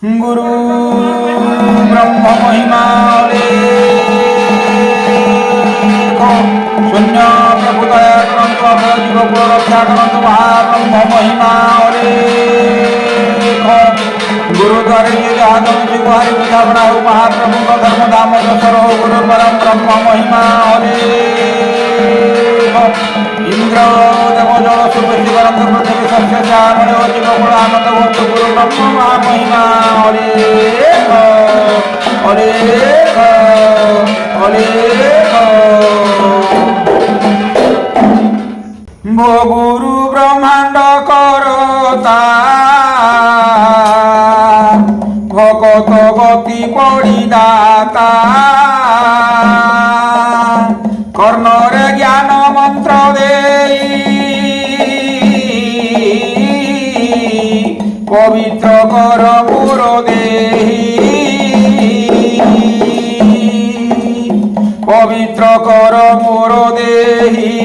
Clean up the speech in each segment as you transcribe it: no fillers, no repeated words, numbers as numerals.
गुरु ब्रह्म महिमा शून्य प्रभुदया करंतु जीव कुल रक्षा करंतु महाब्रह्म महिमा गुरुद्वारे आगमी गुहारी बुझापड़ा हो महाप्रभु धर्म धाम दशर हो गुरु परम ब्रह्म महिमा इंद्र देव जल सुवृद्धि करंतु पृथ्वी सस्य श्यामले हो जीव कुल आनंद भवतु गुरु ब्रह्म महिमा भो गुरु ब्रह्मांड करता भगत गति पड़िदाता कर्णरे ज्ञान मंत्र देई पवित्र कर मोर देहि पवित्र कर मोर देहि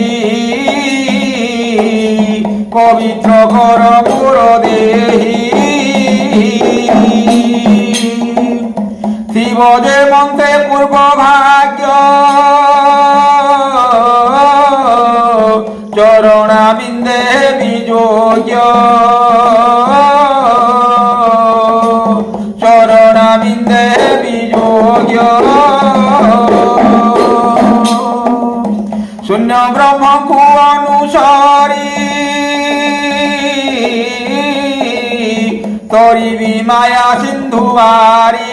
पवित्र कर मोर देहि शिव जे मंत्रे पूर्व भाग्य चरणा बिंदे विजोग्य चरणा बिंदे विजोग्य शून्य ब्रह्म को अनुसारी तोरी भी माया सिंधुवारी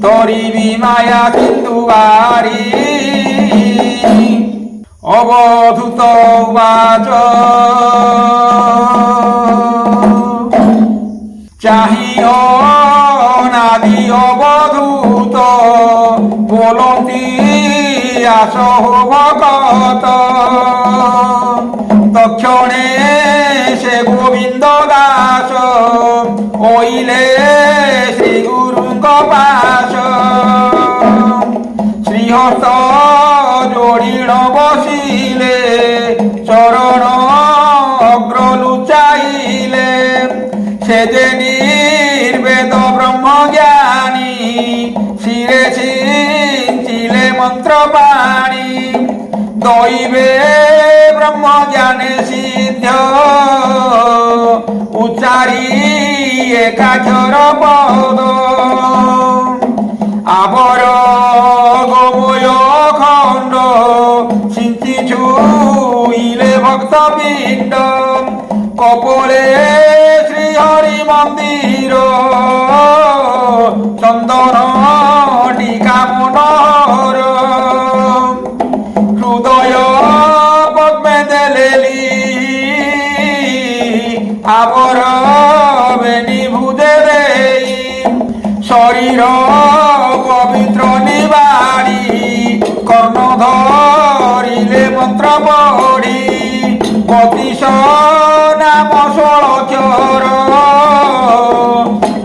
तोरी भी माया सिंधुवारी अवधूत उवाच चाहिए नादि अवधूत बोलती आस हो भगत तक्षणे से गोविंद दास ओइले श्री गुरु पास श्रीहस्त जोड़ीण बसिले चरण अग्र लुचाइले से जे निर्वेद ब्रह्म ज्ञानी शिरे सिंचिले मंत्र पाणी दैवे ब्रह्म ज्ञाने सिद्ध उच्चारी एकाक्षर पद आबर गोमय खंड सिंचि छुइले भक्त पिंड कपोले श्रीहरि मंदिर चंदन टीका मनोहर हृदय पद्मे देलेली आबर बेनी भुजे देई शरीर पवित्र निबाड़ी कर्ण धरिले मंत्र पढ़ी बतीश नाम 16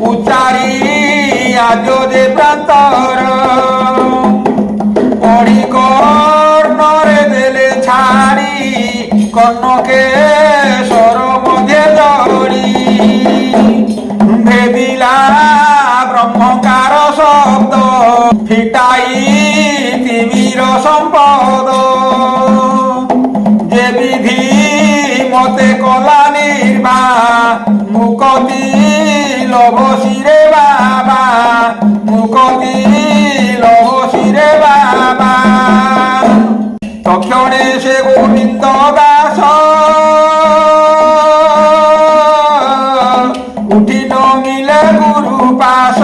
उच्चारी आज जे प्रांतर पढ़ी कर्णरे देले छाड़ी कर्णके स्वर मध्य जड़ी भेदिला ब्रह्मकार शब्द फिटाई तिमिर संपद जे विधि मते कला निर्मा मुकति लभ शिरे बाबा मुकति लभ शिरे बाबा तक्षणे से गोविंद दास उठी नमिले गुरु पास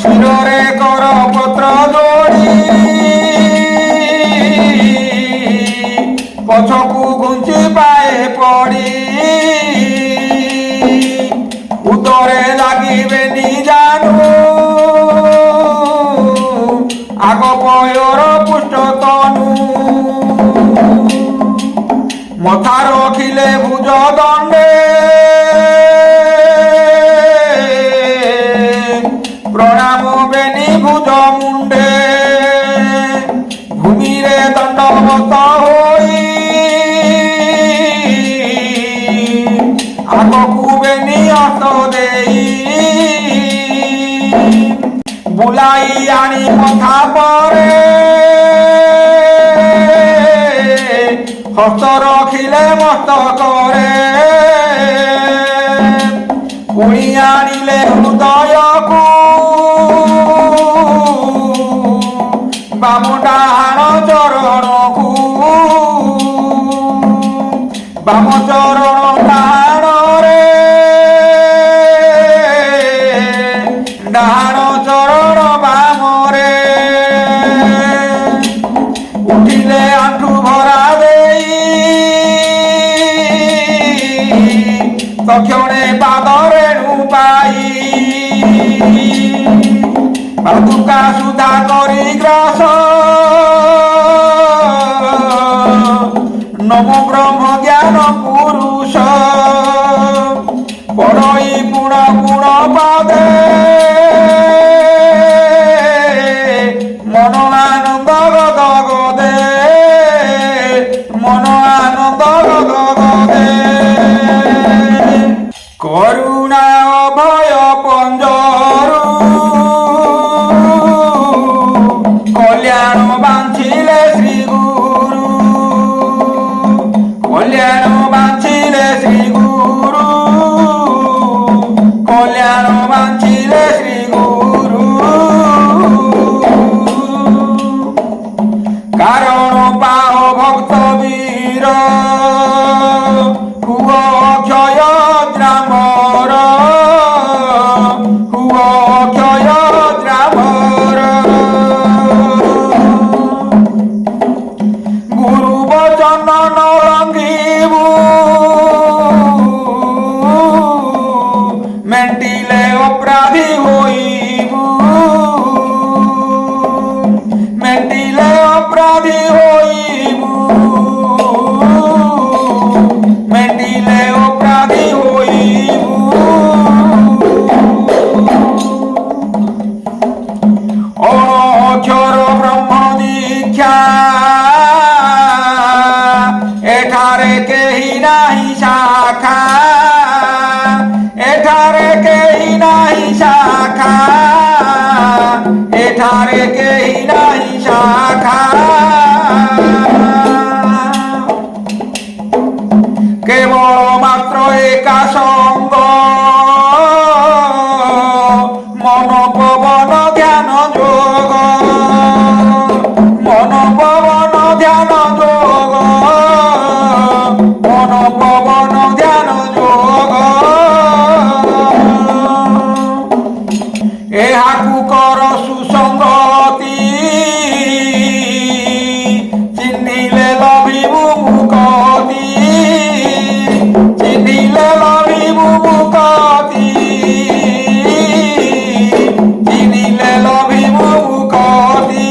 शिरे कर पत्र जोड़ी पछकू घुंची पाए पड़ी उदरे लगे जानू आग पयर पुष्ट तनु मथा रखिले भुज दंडे प्रणाम बेनी भुज मुंडे भूमि रे दंडवत होई आगकू বেনি অত দেই বুলাই আনি কথা পরে হস্ত রখিলে মস্ত করে কুড়ি আনিলে হৃদয়কু বাম ডাহাণ চরণকু বাম চରଣ ডাহাণରେ ডাହାଣ চରଣ ବାମରେ ଉଠିଲେ ଆଣ୍ଠୁ ଭରା ଦେଇ ତକ୍ଷଣେ ପାଦରେ ପାଇ ପାଦୁକା ସୁଧା କରି ଗ୍ରାସ নম ব্রহ্ম জ্ঞান পুরুষ পরই পুণ গুণ পাদে মন আনন্দ গদ গদে মন আনন্দ গদ গদে করুণা অভয় পঞ্জরু কল্যাণ বাঞ্ছিলে শ্রী গুরু কল্যাণ বাঞ্ছিলে শ্রী গুরু কল্যাণ বাঞ্ছিলে শ্রী গুরু কারণ পাও ভক্ত বীর হুয় অক্ষয় দ্রামর হুয় অক্ষয় দ্রামর গুরু বচন নলঙ্গিবু মেন্টিলে অপরাধী হইবু মেন্টিলে অপরাধী হইবু মেন্টিলে অপরাধী হইবু অক্ষর ব্রহ্ম দীক্ষা এঠারে কেহি নাহি শাখা এঠারে কেহি নাহি শাখা এঠারে কেহি নাহি শাখা কেবল মাত্র একা সঙ্গ মন পবন ধ্যান যোগ মন পবন ধ্যান যোগ মন পবন ধ্যান যোগ এহাকু কর সুসংগতি চিহ্নিলে লভিবু মুকতি চিহ্নিলে লভিবু মুকতি চিহ্নিলে লভিবু মুকতি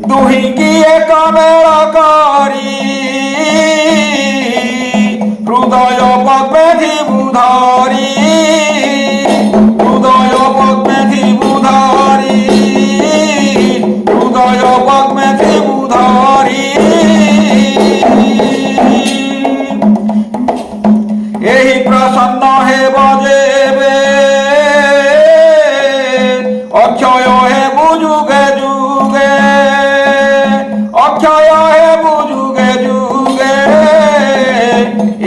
দুহিকি এক মেল করি হৃদয় পদ্মে থিবু ধরি হৃদয় পদ্মে থিবু ধরি হৃদয় পদ্মে থিবু ধরি ଏହି ପ୍ରସନ୍ନ ହେବ ଯେବେ ଅକ୍ଷୟ ହେବୁ ଯୁଗେ ଯୁଗେ ଅକ୍ଷୟ ହେବୁ ଯୁଗେ ଯୁଗେ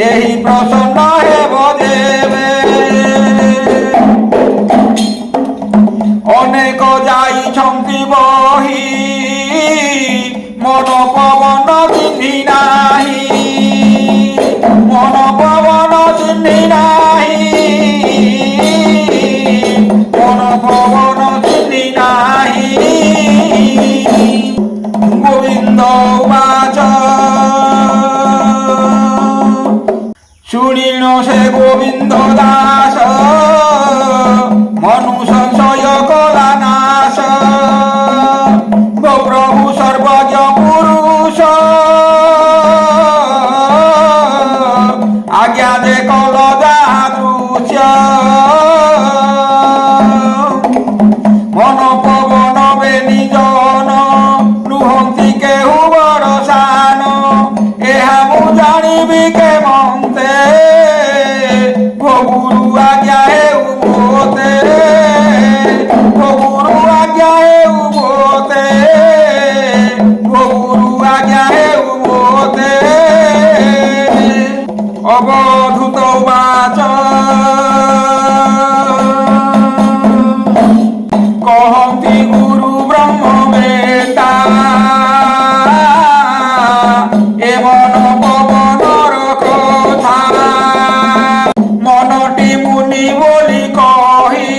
ଏହି ପ୍ରସନ୍ନ ହେବ ଯେବେ ଅନେକ ଯାଇଛନ୍ତି ବହି ମନ ପବନ ଚିହ୍ନି ନାହିଁ মন পবন চিহ্নি নাহি মন পবন চিহ্নি নাহি গোবিন্দ বাচ শুনিল সে গোবিন্দ দাস মনু সংশয় কলা নাশ গো প্রভু সর্বজ্ঞ পুরুষ আজ্ঞা যে কল যাহা দৃশ্য মন পবন বেনি জন লুহନ୍ତି কেহু বড় সান ଏହା ମୁଁ ଜାଣିବି କେ ମନ୍ତ୍ର অবধূত উবাচ কহন্তি গুরু ব্রহ্মবেত্তা এমন পবনর কথা মনটি মুনি বলি কহি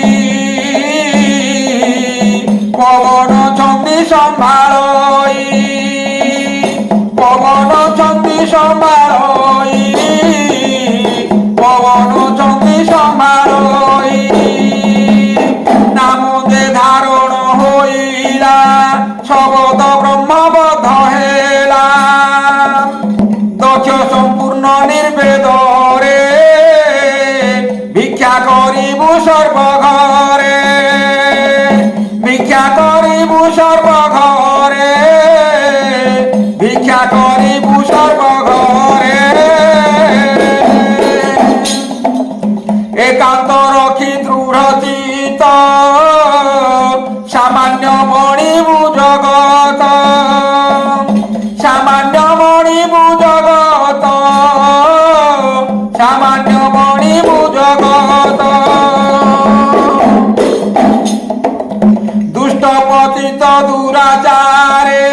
পবন ছন্দি সম্ভারই পবন ছন্দি সম্ভারই পবন ছন্দি সম্ভারই নামদে ধারণ হইলা শবদ ব্রহ্মবদ্ধ হেলা দক্ষ সম্পূর্ণ নির্বেদরে ভিক্ষা করিবু সর্বঘরে ভিক্ষা করিবু সর্বঘরে ভিক্ষা করিবু সর্বঘরে একান্ত রক্ষি দৃঢ় চিত সামান্য মণিবু জগত সামান্য মণিবু জগত সামান্য মণিবু জগত দুষ্ট পতিত দুরাচারে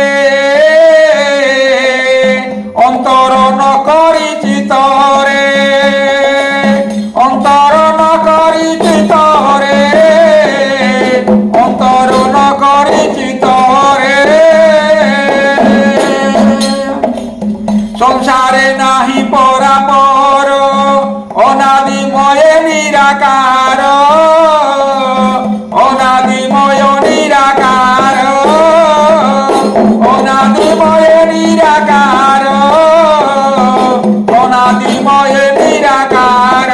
অন্তর ন করি চিতরে অন্তর ন করি চিতরে অন্তর ন করি চিতরে সংসারে নাহি পরাপর অনাদিময়ে নিরাকার অনাদিময় নিরাকার অনাদিময় নিরাকার অনাদিময় নিরাকার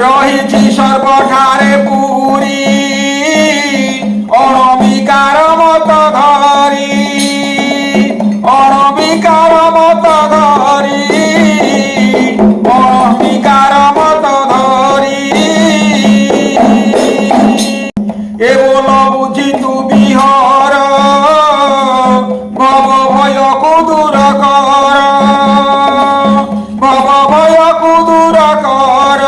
রহিছি সর্বঠারে পুরী অনবিকার মত ধরি অনবিকার মত ধরি অনবিকার মত ধরি এ বল বুঝি তু বিহর ভব ভয় কুদূর কর ভব ভয় কুদূর কর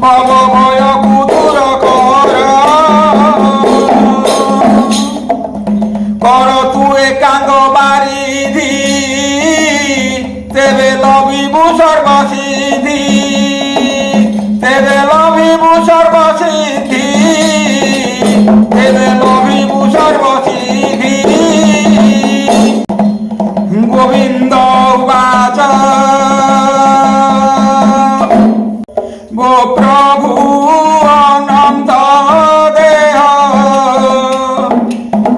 ভব ভয় কুদূর কর কর তু একাঙ্গ বারিধি তেবে লভিবু সর্বসিদ্ধি তেবে লভিবু সর্বসিদ্ধি তেবে লভিবু সর্বসিদ্ধি গোবিন্দ উবাচ গো প্রভু অনন্ত দেহ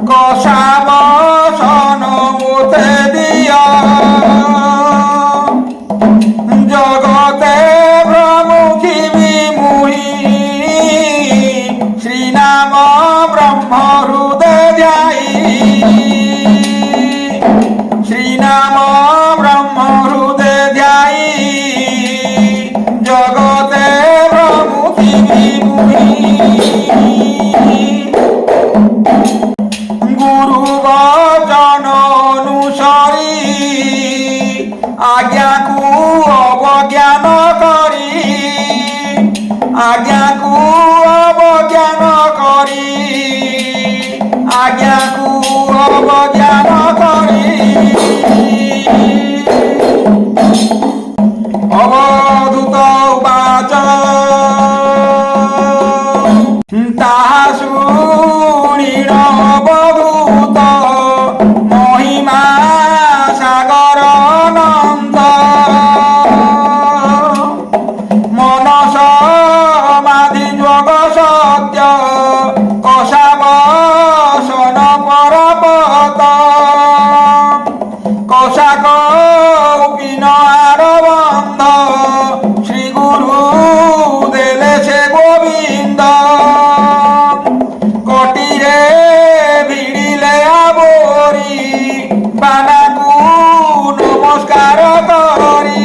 কষাবসন মুতে দিয় জগতে ভ্রমুখী বিমুহি শ্রীনাম ব্রহ্ম হৃদয় শ্রীনাম ব্রহ্ম হৃদয় জগতে ভ্রমুখী বিমুহি গুরু বচন অনুসরি আজ্ঞাকু অবজ্ঞান করি আজ্ঞাকু অবজ্ঞান করি আজ্ঞাকু অবজ্ঞান করি অবধূত উবাচ তাহা শুনিল অবধূত মহিমা সাগর নন্দ মন সমাধি যোগ সত্য কষাবসন পরপত কষা কৌপিন আর বন্ধ শ্রী গুরু দেলে সে গোবিন্দ কটিরে ভিড়িলে আবরি বানাকু নমস্কার করি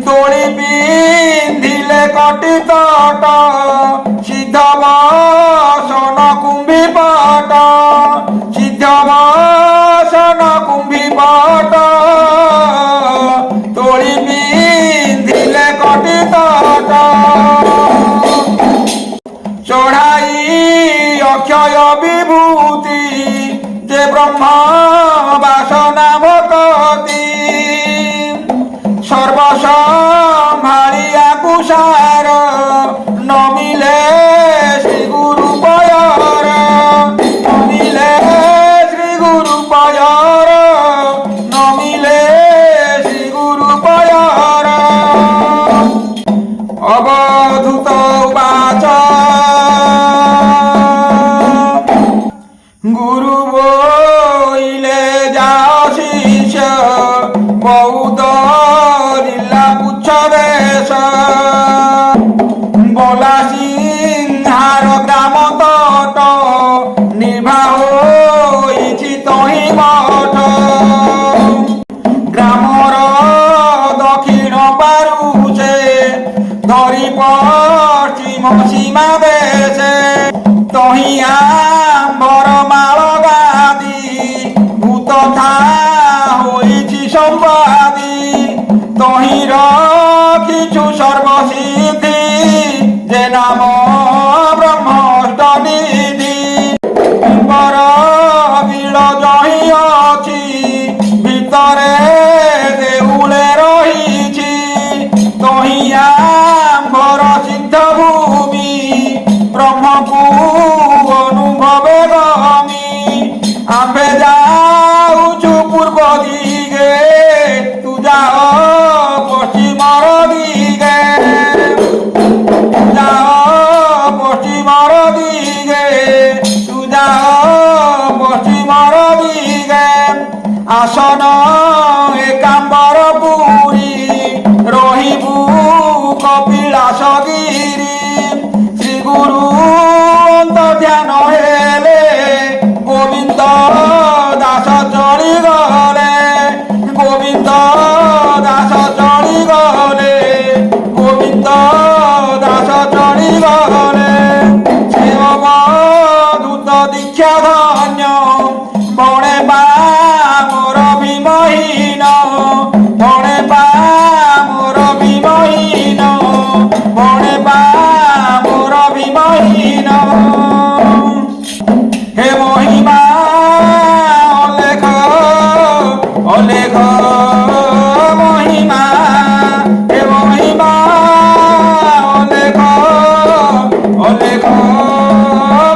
তোড়ি পিন্ধিলে কটি তট সিদ্ধ বসন কুম্ভী পট সিদ্ধ বসন কুম্ভী পট অসীম সীমা দেশে তহিয়া বরমাল গাদি ভূত থা হইছি সম্বাদী তহির কিছু সর্বসিদ্ধি যে নাম ব্রহ্মষ্টনিধি বর বিল জহি অছি ভিতরে দেউলে রহিছি তহিয়া বর সিদ্ধ ভূমি ব্রহ্মকু অনুভবে গমি আম্বে যাউছু পূর্ব দিগে তু যাও পশ্চিমর দিগে পশ্চিমর দিগে তু যাও পশ্চিমর দিগে আসন একাম্বর পুরী রহিবু কপিলাস গিরি শ্রী গুরু ধ্যান হেলে গোবিন্দ দাস চলি গলে গোবিন্দ দাস চলি গলে গোবিন্দ দাস চলি গলে সে অবধূত দীক্ষা ধন্য বণে বা মোর বিমহীন বণে বা মোর বিমহীন বণে বা মোর বিমহীন হে মহিমা অলেখ অলেখ মহিমা হে মহিমা অলেখ অলেখ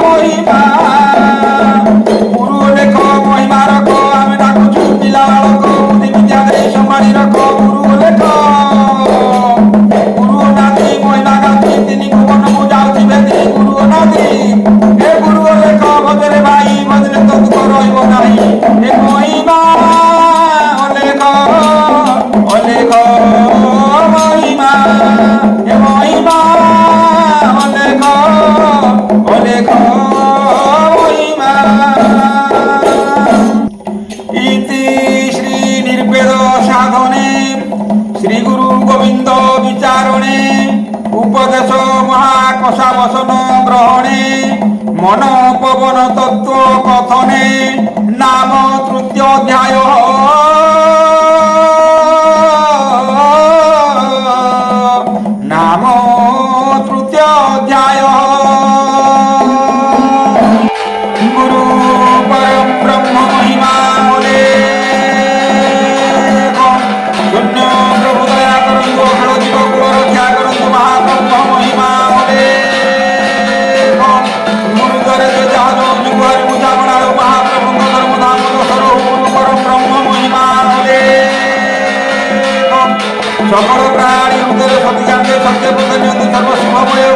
মহিমা গুরু লেখ মহিমা রখ আমি ডাকুছু পিলা বালক বুদ্ধি বিদ্যা দেই সম্মানি রখ গুরু লেখ গুরু নাতি মহিমা গাতি তিনি ভুবনକୁ যাଉଥିବେ তিনি গুরু নাতি হে গুরু লেখ ভজরে ভাই ভজরে তো দুঃখ রহিব ନାହିଁ হে মহিমা অলেখ অলেখ মহিমা হে মহিমা অলেখ অলেখ মহিমা ইতি শ্রী নির্বেদ সাধনে শ্রী গুরু গোবিন্দ বিচারণে উপদেশ মহাকষা বসন গ্রহণে মন পবন তত্ত্ব কথনে নাম তৃতীয় অধ্যায় নাম তৃতীয় অধ্যায় গুরু পরম ব্রহ্ম মহিমা বলে শূন্য প্রভু দয়া করন্তু অখেল জীব কুল রক্ষা করন্তু মহাব্রহ্ম মহিমা বলে গুরুদ্বারে যে জাহাজ যুগারে বুঝামণার মহাপ্রভুঙ্গ ধর্মধাম দশরু গুরু পরম ব্রহ্ম মহিমা বলে সকল প্রাণী হৃদয় সতী জানতে সত্য প্রধান সর্বশুভময়